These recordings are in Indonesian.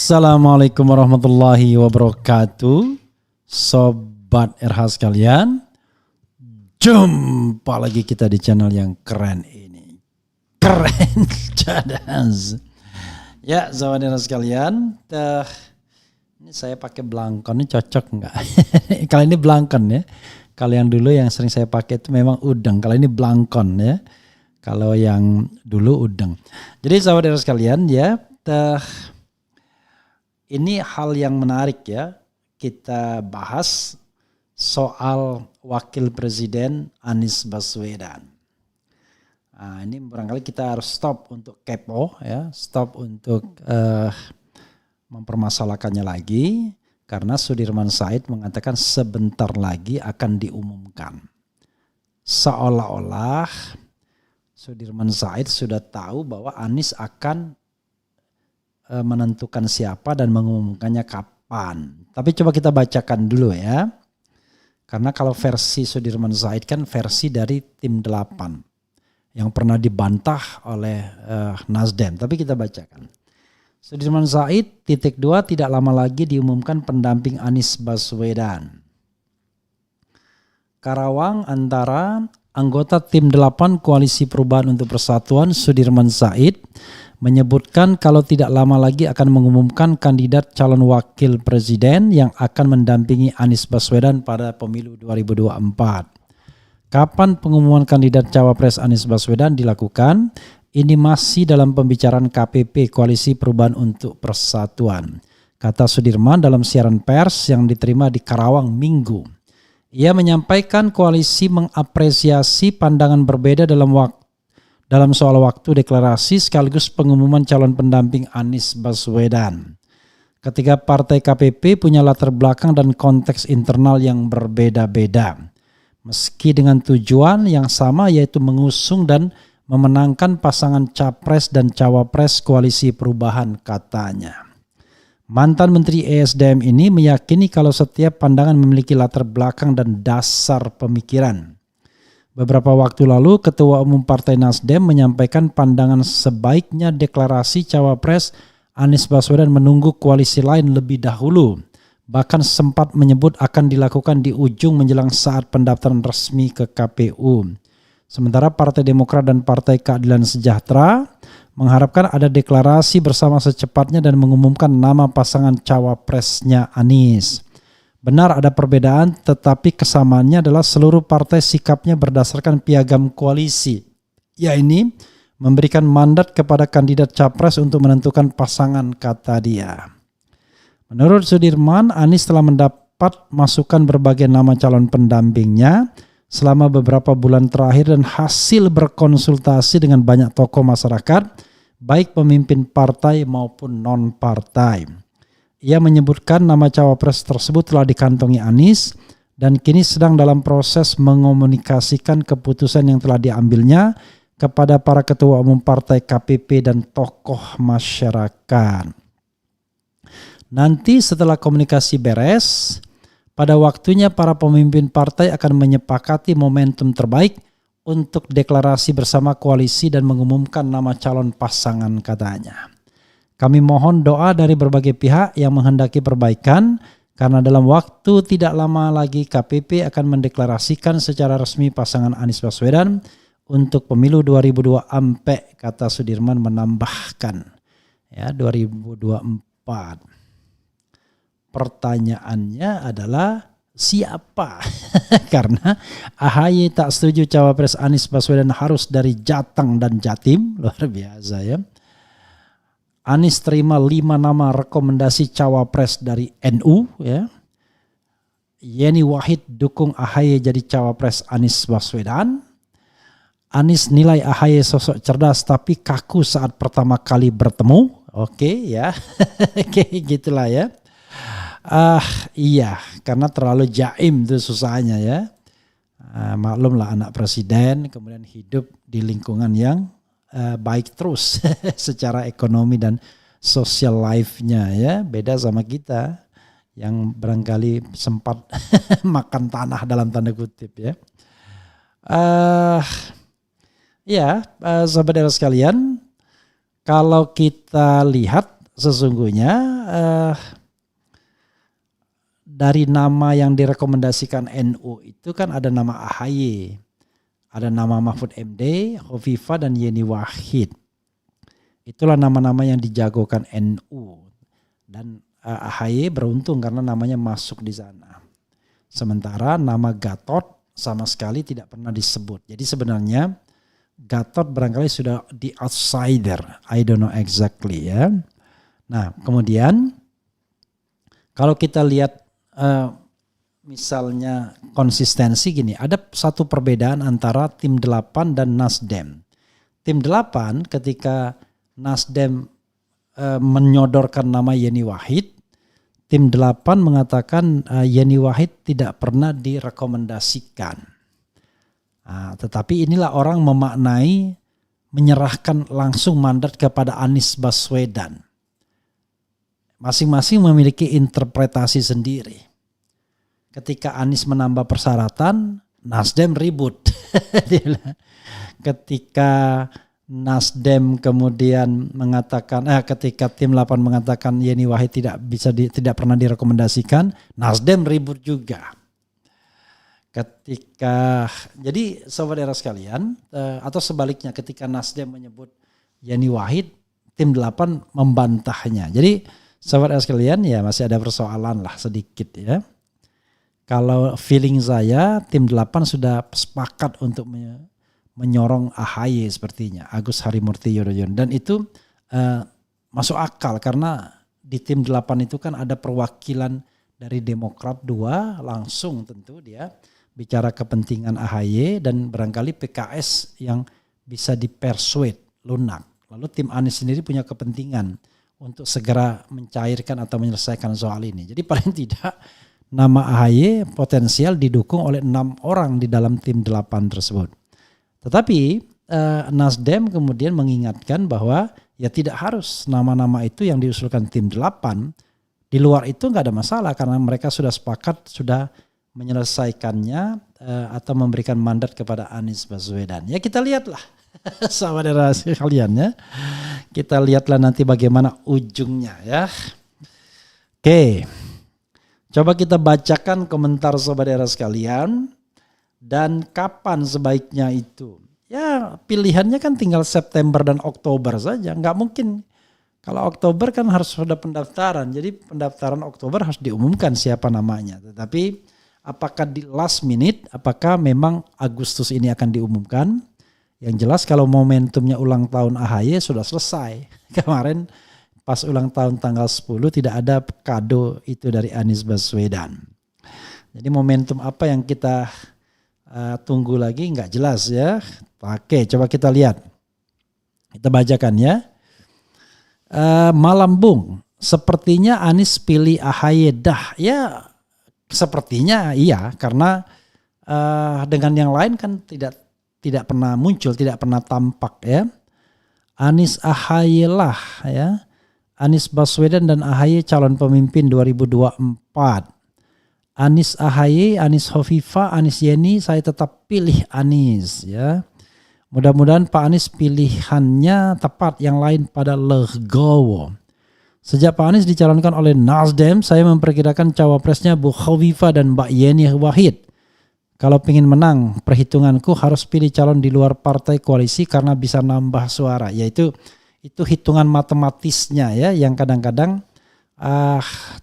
Assalamualaikum warahmatullahi wabarakatuh. Sobat RH sekalian, jumpa lagi kita di channel yang keren ini. Keren cadas. Ya, sobat RH sekalian, ini saya pakai belangkon, ini cocok enggak? Kalau ini belangkon ya. Kalau yang dulu yang sering saya pakai itu memang udeng. Kalau ini belangkon ya. Kalau yang dulu udeng. Jadi sobat RH sekalian ya, ini hal yang menarik ya, kita bahas soal Wakil Presiden Anies Baswedan. Nah, ini barangkali kita harus stop untuk kepo ya, stop untuk mempermasalahkannya lagi, karena Sudirman Said mengatakan sebentar lagi akan diumumkan. Seolah-olah Sudirman Said sudah tahu bahwa Anies akan menentukan siapa dan mengumumkannya kapan. Tapi coba kita bacakan dulu ya. Karena kalau versi Sudirman Said kan versi dari tim 8 yang pernah dibantah oleh Nasdem. Tapi kita bacakan. Sudirman Said _2 tidak lama lagi diumumkan pendamping Anies Baswedan. Karawang antara anggota tim 8 Koalisi Perubahan untuk Persatuan Sudirman Said menyebutkan kalau tidak lama lagi akan mengumumkan kandidat calon wakil presiden yang akan mendampingi Anies Baswedan pada pemilu 2024. Kapan pengumuman kandidat cawapres Anies Baswedan dilakukan? Ini masih dalam pembicaraan KPP Koalisi Perubahan untuk Persatuan, kata Sudirman dalam siaran pers yang diterima di Karawang Minggu. Ia menyampaikan koalisi mengapresiasi pandangan berbeda dalam soal waktu deklarasi sekaligus pengumuman calon pendamping Anies Baswedan. Ketiga partai KPP punya latar belakang dan konteks internal yang berbeda-beda. Meski dengan tujuan yang sama yaitu mengusung dan memenangkan pasangan capres dan cawapres koalisi perubahan, katanya. Mantan Menteri ESDM ini meyakini kalau setiap pandangan memiliki latar belakang dan dasar pemikiran. Beberapa waktu lalu, Ketua Umum Partai Nasdem menyampaikan pandangan sebaiknya deklarasi cawapres Anies Baswedan menunggu koalisi lain lebih dahulu. Bahkan sempat menyebut akan dilakukan di ujung menjelang saat pendaftaran resmi ke KPU. Sementara Partai Demokrat dan Partai Keadilan Sejahtera mengharapkan ada deklarasi bersama secepatnya dan mengumumkan nama pasangan cawapresnya Anies. Benar ada perbedaan, tetapi kesamaannya adalah seluruh partai sikapnya berdasarkan piagam koalisi. Yaitu memberikan mandat kepada kandidat capres untuk menentukan pasangan, kata dia. Menurut Sudirman, Anies telah mendapat masukan berbagai nama calon pendampingnya selama beberapa bulan terakhir dan hasil berkonsultasi dengan banyak tokoh masyarakat, baik pemimpin partai maupun non-partai. Ia menyebutkan nama cawapres tersebut telah dikantongi Anies dan kini sedang dalam proses mengomunikasikan keputusan yang telah diambilnya kepada para ketua umum partai KPP dan tokoh masyarakat. Nanti setelah komunikasi beres, pada waktunya para pemimpin partai akan menyepakati momentum terbaik untuk deklarasi bersama koalisi dan mengumumkan nama calon pasangan, katanya. Kami mohon doa dari berbagai pihak yang menghendaki perbaikan karena dalam waktu tidak lama lagi KPP akan mendeklarasikan secara resmi pasangan Anies Baswedan untuk pemilu 2024, kata Sudirman menambahkan. Ya, 2024. Pertanyaannya adalah siapa? Karena AHY tak setuju cawapres Anies Baswedan harus dari Jateng dan Jatim, luar biasa ya. Anies terima 5 nama rekomendasi cawapres dari NU ya. Yeni Wahid dukung AHY jadi cawapres Anies Baswedan. Anies nilai AHY sosok cerdas tapi kaku saat pertama kali bertemu. Oke ya. Oke, gitulah ya. Iya, karena terlalu jaim itu susahnya ya. Maklumlah anak presiden kemudian hidup di lingkungan yang baik terus secara ekonomi dan social life-nya ya, beda sama kita yang barangkali sempat makan tanah dalam tanda kutip ya. Sahabat sekalian, kalau kita lihat sesungguhnya dari nama yang direkomendasikan NU itu kan ada nama AHY, ada nama Mahfud MD, Hovifah dan Yeni Wahid. Itulah nama-nama yang dijagokan NU. Dan AHY beruntung karena namanya masuk di sana. Sementara nama Gatot sama sekali tidak pernah disebut. Jadi sebenarnya Gatot barangkali sudah di outsider. I don't know exactly ya. Nah kemudian kalau kita lihat misalnya konsistensi gini, ada satu perbedaan antara tim 8 dan Nasdem. Tim 8 ketika Nasdem menyodorkan nama Yeni Wahid, tim 8 mengatakan Yeni Wahid tidak pernah direkomendasikan. Tetapi inilah orang memaknai menyerahkan langsung mandat kepada Anies Baswedan. Masing-masing memiliki interpretasi sendiri. Ketika Anies menambah persyaratan, Nasdem ribut. Ketika Nasdem kemudian mengatakan, ketika tim 8 mengatakan Yeni Wahid tidak pernah direkomendasikan, Nasdem ribut juga. Jadi saudara sekalian, atau sebaliknya ketika Nasdem menyebut Yeni Wahid, tim 8 membantahnya. Jadi saudara sekalian ya masih ada persoalan lah sedikit ya. Kalau feeling saya tim 8 sudah sepakat untuk menyorong AHY sepertinya, Agus Harimurti Yudhoyono. Dan itu masuk akal karena di tim 8 itu kan ada perwakilan dari Demokrat 2 langsung tentu dia bicara kepentingan AHY dan barangkali PKS yang bisa dipersuade lunak. Lalu tim Anies sendiri punya kepentingan untuk segera mencairkan atau menyelesaikan soal ini. Jadi paling tidak nama AHY potensial didukung oleh 6 orang di dalam tim 8 tersebut. Tetapi Nasdem kemudian mengingatkan bahwa ya tidak harus nama-nama itu yang diusulkan tim 8. Di luar itu nggak ada masalah karena mereka sudah sepakat, sudah menyelesaikannya atau memberikan mandat kepada Anies Baswedan. Ya kita lihatlah saudara sekalian ya. Kita lihatlah nanti bagaimana ujungnya ya. Oke. Coba kita bacakan komentar saudara sekalian dan kapan sebaiknya itu. Ya pilihannya kan tinggal September dan Oktober saja. Nggak mungkin. Kalau Oktober kan harus sudah pendaftaran. Jadi pendaftaran Oktober harus diumumkan siapa namanya. Tetapi apakah di last minute, apakah memang Agustus ini akan diumumkan? Yang jelas kalau momentumnya ulang tahun AHY sudah selesai. Kemarin pas ulang tahun tanggal 10 tidak ada kado itu dari Anies Baswedan. Jadi momentum apa yang kita tunggu lagi nggak jelas ya. Oke, coba kita lihat. Kita bacakan ya. Malambung, sepertinya Anies pilih AHY dah. Ya sepertinya iya karena dengan yang lain kan tidak pernah muncul, tidak pernah tampak ya. Anies AHY lah ya. Anies Baswedan dan AHY calon pemimpin 2024. Anies AHY, Anies Hovifah, Anies Yeni, saya tetap pilih Anies ya. Mudah-mudahan Pak Anies pilihannya tepat, yang lain pada legowo. Sejak Pak Anies dicalonkan oleh Nasdem, saya memperkirakan cawapresnya Bu Hovifah dan Mbak Yeni Wahid. Kalau ingin menang, perhitunganku harus pilih calon di luar partai koalisi karena bisa nambah suara, yaitu itu hitungan matematisnya ya yang kadang-kadang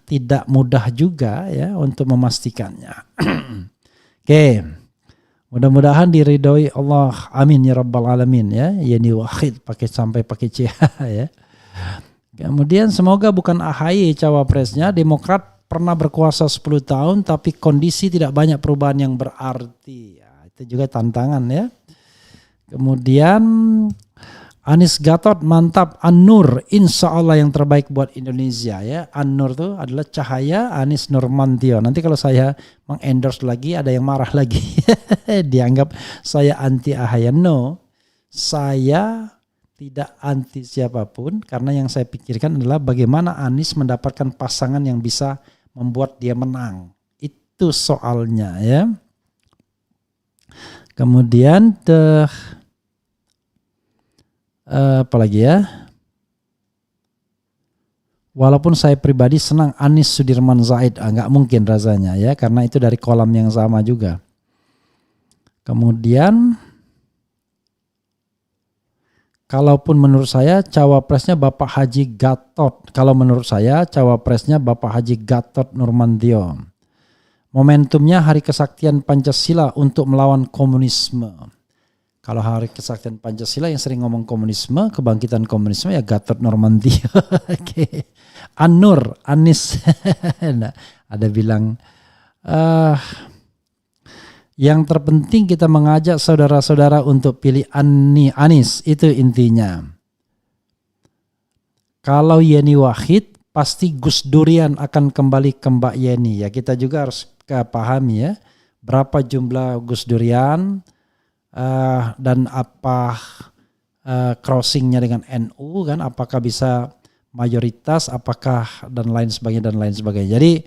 tidak mudah juga ya untuk memastikannya. Oke. Mudah-mudahan diridhoi Allah. Amin ya rabbal alamin ya. Yeni Wahid sampai pakai CH ya. Kemudian semoga bukan AHY cawapresnya. Demokrat pernah berkuasa 10 tahun tapi kondisi tidak banyak perubahan yang berarti. Ya, itu juga tantangan ya. Kemudian Anies Gatot mantap, An-Nur insya Allah yang terbaik buat Indonesia ya. An-Nur itu adalah cahaya Anies Nurmantio. Nanti kalau saya mengendorse lagi ada yang marah lagi. Dianggap saya anti AHY. No, saya tidak anti siapapun karena yang saya pikirkan adalah bagaimana Anies mendapatkan pasangan yang bisa membuat dia menang. Itu soalnya ya. Kemudian apalagi ya, Walaupun saya pribadi senang Anies Sudirman Said, nggak mungkin rasanya ya, karena itu dari kolam yang sama juga. Kemudian, kalaupun menurut saya cawapresnya Bapak Haji Gatot. Kalau menurut saya cawapresnya Bapak Haji Gatot Nurmantio. Momentumnya Hari Kesaktian Pancasila untuk melawan komunisme. Kalau Hari Kesaktian Pancasila yang sering ngomong komunisme, kebangkitan komunisme ya Gatot Nurmantio. Oke. Anies. Nah, ada bilang yang terpenting kita mengajak saudara-saudara untuk pilih Anies, itu intinya. Kalau Yeni Wahid, pasti Gus Durian akan kembali ke Mbak Yeni. Ya kita juga harus pahami ya, berapa jumlah Gus Durian dan apa crossingnya dengan NU kan, apakah bisa mayoritas, apakah dan lain sebagainya. Jadi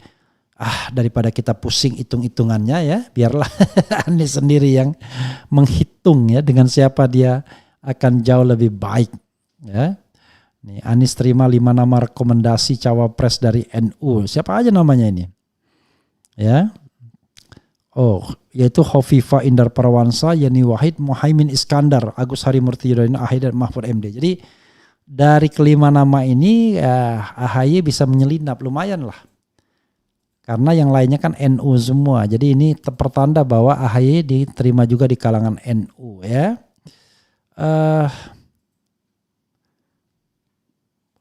daripada kita pusing hitung-hitungannya ya, biarlah Anies sendiri yang menghitung ya dengan siapa dia akan jauh lebih baik ya. Nih Anies terima 5 nama rekomendasi cawapres dari NU. Siapa aja namanya ini? Ya. Yaitu Hovifah Indar Parawansa, Yeni Wahid, Muhaimin Iskandar, Agus Harimurti Yudhoyono, AHY dan Mahfud MD. Jadi dari kelima nama ini AHY bisa menyelinap lumayan lah. Karena yang lainnya kan NU semua. Jadi ini pertanda bahwa AHY diterima juga di kalangan NU ya.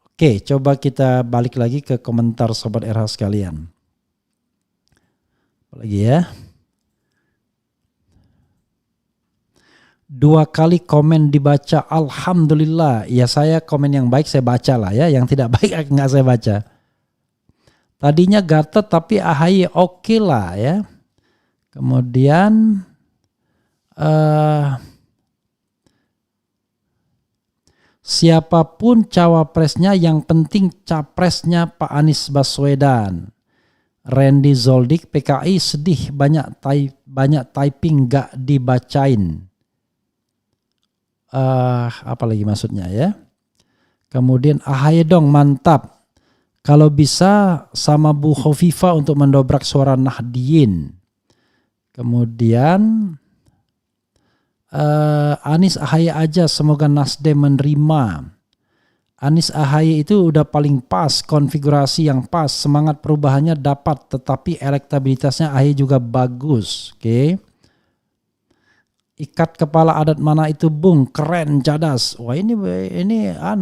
Oke, coba kita balik lagi ke komentar Sobat RH sekalian. Apalagi ya. 2 kali komen dibaca, alhamdulillah. Ya saya komen yang baik saya baca lah ya, yang tidak baik nggak saya baca. Tadinya Gatot tapi AHY oke lah ya. Kemudian siapapun cawapresnya yang penting capresnya Pak Anies Baswedan. Randy Zoldik PKI sedih banyak typing gak dibacain. Apa lagi maksudnya ya? Kemudian AHY dong mantap. Kalau bisa sama Bu Hovifah untuk mendobrak suara Nahdien. Kemudian Anies AHY aja semoga Nasdem menerima. Anies AHY itu udah paling pas, konfigurasi yang pas, semangat perubahannya dapat, tetapi elektabilitasnya AHY juga bagus. Oke. Ikat kepala adat mana itu Bung, keren, cadas. Wah ini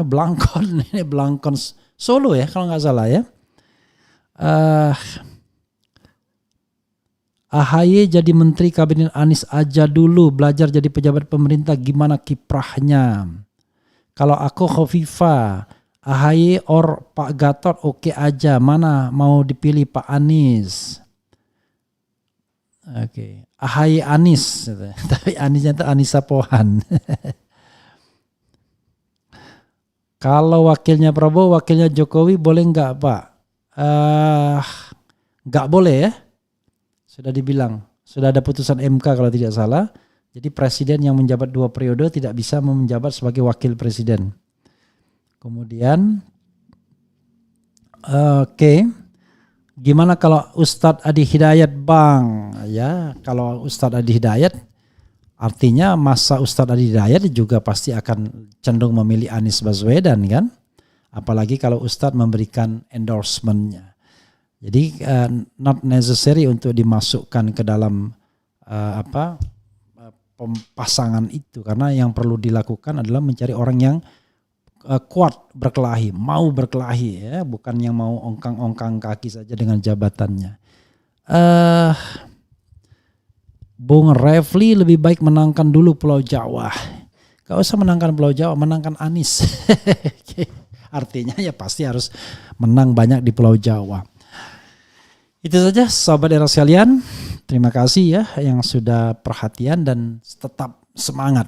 Blangkon, ini Blangkon Solo ya kalau nggak salah ya. AHY jadi menteri kabinet Anies aja dulu, belajar jadi pejabat pemerintah gimana kiprahnya. Kalau aku Hovifah, AHY or Pak Gatot oke aja, mana mau dipilih Pak Anies. Oke, AHY Anies, tapi Aniesnya itu Anissa Pohan. Kalau wakilnya Prabowo, wakilnya Jokowi boleh nggak Pak? Nggak boleh ya. Sudah dibilang, sudah ada putusan MK kalau tidak salah. Jadi presiden yang menjabat 2 periode tidak bisa menjabat sebagai wakil presiden. Kemudian, gimana kalau Ustadz Adi Hidayat Bang? Ya, kalau Ustadz Adi Hidayat, artinya masa Ustadz Adi Hidayat juga pasti akan cenderung memilih Anies Baswedan kan? Apalagi kalau Ustadz memberikan endorsement-nya. Jadi not necessary untuk dimasukkan ke dalam pasangan itu, karena yang perlu dilakukan adalah mencari orang yang kuat berkelahi, mau berkelahi ya, bukan yang mau ongkang-ongkang kaki saja dengan jabatannya. Bung Refli lebih baik menangkan dulu Pulau Jawa. Gak usah menangkan Pulau Jawa, menangkan Anies. Artinya ya pasti harus menang banyak di Pulau Jawa. Itu saja Sobat Era sekalian. Terima kasih ya yang sudah perhatian dan tetap semangat.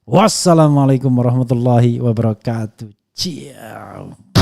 Wassalamualaikum warahmatullahi wabarakatuh. Ciao.